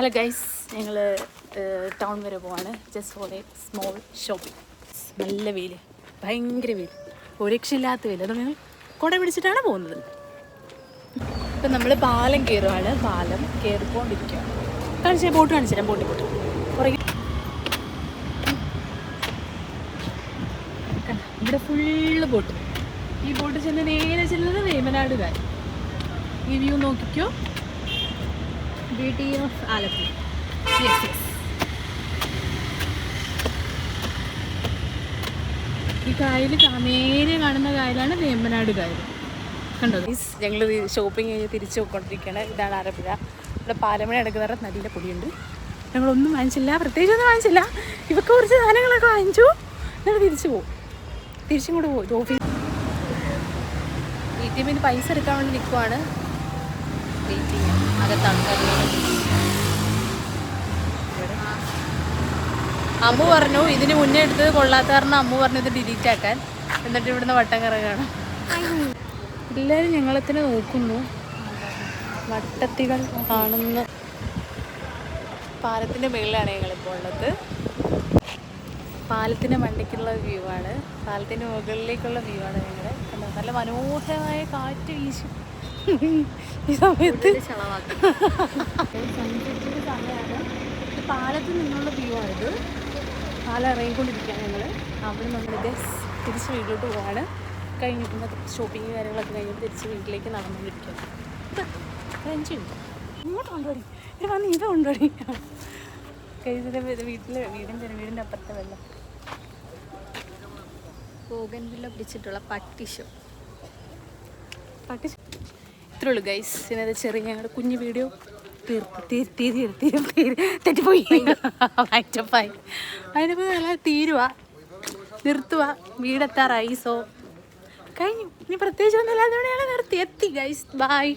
Hello guys, ഞങ്ങൾ town വരെ പോവാണ്. Just for A small shopping. നല്ല വെയിൽ, ഭയങ്കര വെയിൽ, ഒരു രക്ഷയില്ലാത്ത വെയിൽ. അതുകൊണ്ട് ഞങ്ങൾ കുട പിടിച്ചിട്ടാണ് പോകുന്നത്. ഇപ്പം നമ്മൾ പാലം കയറുവാണ്. പാലം കയറിക്കൊണ്ടിരിക്കുകയാണ്. കാണിച്ചാൽ ബോട്ട് കാണിച്ചു തരാം. ബോട്ട് പുറകെ ഇവിടെ ഫുള്ള് ബോട്ട്. ഈ ബോട്ട് ചെന്ന് നേരെ ചെല്ലുന്നത് വേമ്പനാട് കായൽ. ഈ വ്യൂ നോക്കിക്കോ. Beauty of Alappuzha. Yes yes. ഈ കായൽ നേരെ കാണുന്ന കായലാണ് വേമ്പനാട് കായൽ. കണ്ടോ? ഞങ്ങൾ ഷോപ്പിംഗ് കഴിഞ്ഞ് തിരിച്ചു പോയിക്കൊണ്ടിരിക്കുകയാണ്. ഇതാണ് ആലപ്പുഴ. ഇവിടെ പാലമഴ എടുക്കുന്ന നല്ല പൊടിയുണ്ട്. ഞങ്ങളൊന്നും വാങ്ങിച്ചില്ല, പ്രത്യേകിച്ചൊന്നും വാങ്ങിച്ചില്ല. ഇവർക്ക് കുറച്ച് സാധനങ്ങളൊക്കെ വാങ്ങിച്ചു. ഞങ്ങൾ തിരിച്ചു പോകും. തിരിച്ചും കൂടെ പോകും. ഓഫീസ് ATM പൈസ എടുക്കാൻ വേണ്ടി നിൽക്കുവാണ്. വെയിറ്റിംഗ് അകത്താണ്. അമ്മു പറഞ്ഞു ഇതിന് മുന്നേ എടുത്തത് കൊള്ളാത്ത കാരണം അമ്മു പറഞ്ഞു ഇത് ഡിലീറ്റ് ആക്കാൻ. എന്നിട്ട് ഇവിടുന്ന് വട്ടം കറങ്ങാണ്. എല്ലാവരും ഞങ്ങളെത്തന്നെ നോക്കുന്നു. വട്ടത്തികൾ കാണുന്ന പാലത്തിൻ്റെ മുകളിലാണ് ഞങ്ങളിപ്പോൾ ഉള്ളത്. പാലത്തിൻ്റെ മണ്ടയ്ക്കുള്ള വ്യൂ ആണ്. പാലത്തിൻ്റെ മുകളിലേക്കുള്ള വ്യൂ ആണ് ഞങ്ങൾ. നല്ല മനോഹരമായ കാറ്റ് വീശും ഈ സമയത്ത്. സൺസെറ്റിൻ്റെ സമയമാണ്. പാലത്തിൽ നിന്നുള്ള വ്യൂ ആണിത്. പാലം ഇറങ്ങിക്കൊണ്ടിരിക്കുകയാണ് ഞങ്ങൾ. അവിടെ നമ്മളിത് തിരിച്ച് വീട്ടിലോട്ട് പോവാണ്. കഴിഞ്ഞിട്ടുള്ള ഷോപ്പിങ് കാര്യങ്ങളൊക്കെ കഴിഞ്ഞിട്ട് തിരിച്ച് വീട്ടിലേക്ക് നടന്നുകൊണ്ടിരിക്കുകയാണ്. ഫ്രഞ്ച് ഇങ്ങോട്ട് കൊണ്ടുപോയി ഇത് വന്ന് ഇത് കൊണ്ടുപോയി കഴിഞ്ഞ വീടിൻ്റെ അപ്പുറത്തെ വെള്ളം. ബോഗൻവില്ല പിടിച്ചിട്ടുള്ള പട്ടിഷോ. ഇത്രേ ഉള്ളൂ ഗൈസ്. ഇന്നത്തെ ചെറിയ ഞങ്ങളുടെ കുഞ്ഞു വീഡിയോ തെറ്റിപ്പോയി. വായിച്ചപ്പായി അതിനിപ്പോൾ തീരുക, നിർത്തുക. വീടെത്താറായി. സോ കഴിഞ്ഞു. ഇനി പ്രത്യേകിച്ച് ഒന്നുമില്ലാതെ നിർത്തി. എത്തി ഗൈസ്. ബൈ.